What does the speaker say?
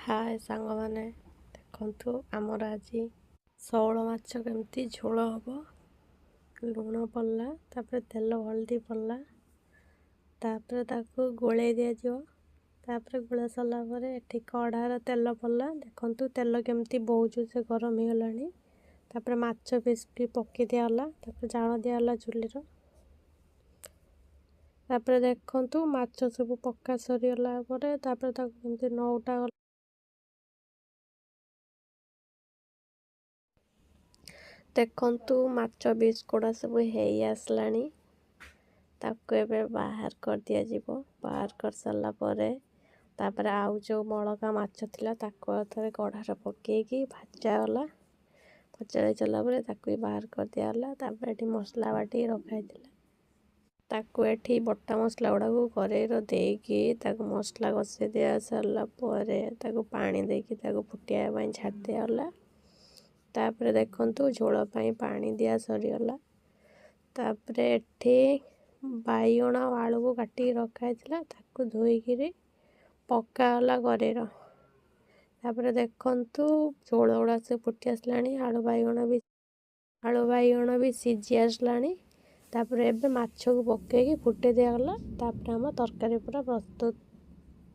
ହାଏ ସାଙ୍ଗମାନେ, ଦେଖନ୍ତୁ ଆମର ଆଜି ଶେଉଳ ମାଛ କେମିତି ଝୋଳ ହେବ। ଲୁଣ ପଡ଼ିଲା, ତାପରେ ତେଲ ହଳଦୀ ପଡ଼ିଲା, ତାପରେ ତାକୁ ଗୋଳେଇ ଦିଆଯିବ। ତାପରେ ଗୋଳେଇ ସାରିଲା ପରେ ଏଠି କଢ଼ାର ତେଲ ପଡ଼ିଲା। ଦେଖନ୍ତୁ ତେଲ କେମିତି ବହୁତ ସେ ଗରମ ହେଇଗଲାଣି। ତାପରେ ମାଛ ପିସ୍ ବି ପକାଇ ଦିଆଗଲା। ତାପରେ ଜାଳ ଦିଆଗଲା ଚୁଲିର। ତାପରେ ଦେଖନ୍ତୁ ମାଛ ସବୁ ପକା ସରିଗଲା ପରେ ତାପରେ ତାକୁ କେମିତି ନଉଟା ଗଲା। ଦେଖନ୍ତୁ ମାଛ ପିସ୍ ଗୁଡ଼ା ସବୁ ହେଇ ଆସିଲାଣି। ତାକୁ ଏବେ ବାହାର କରିଦିଆଯିବ। ବାହାର କରିସାରିଲା ପରେ ତାପରେ ଆଉ ଯେଉଁ ବଳକା ମାଛ ଥିଲା ତାକୁ ଆଉ ଥରେ କଢ଼ାରେ ପକାଇକି ଭଜାଗଲା। ଭଜା ହେଇସାରିଲା ପରେ ତାକୁ ବି ବାହାର କରିଦିଆଗଲା। ତାପରେ ଏଠି ମସଲା ବାଟିକି ରଖାହେଇଥିଲା। ତାକୁ ଏଠି ବଟା ମସଲା ଗୁଡ଼ାକୁ କରେଇର ଦେଇକି ତାକୁ ମସଲା କଷି ଦିଆ ସାରିଲା ପରେ ତାକୁ ପାଣି ଦେଇକି ତାକୁ ଫୁଟିବା ପାଇଁ ଛାଡ଼ି ଦିଆଗଲା। ତାପରେ ଦେଖନ୍ତୁ ଝୋଳ ପାଇଁ ପାଣି ଦିଆ ସରିଗଲା। ତାପରେ ଏଠି ବାଇଗଣ ଆଉ ଆଳୁକୁ କାଟିକି ରଖାହେଇଥିଲା, ତାକୁ ଧୋଇକିରି ପକାଗଲା କରେଇର। ତାପରେ ଦେଖନ୍ତୁ ଝୋଳ ଗୁଡ଼ା ସେ ଫୁଟି ଆସିଲାଣି। ଆଳୁ ବାଇଗଣ ବି ସିଝି ଆସିଲାଣି। ତାପରେ ଏବେ ମାଛକୁ ପକାଇକି ଫୁଟାଇ ଦିଆଗଲା। ତାପରେ ଆମ ତରକାରୀ ପୁରା ପ୍ରସ୍ତୁତ।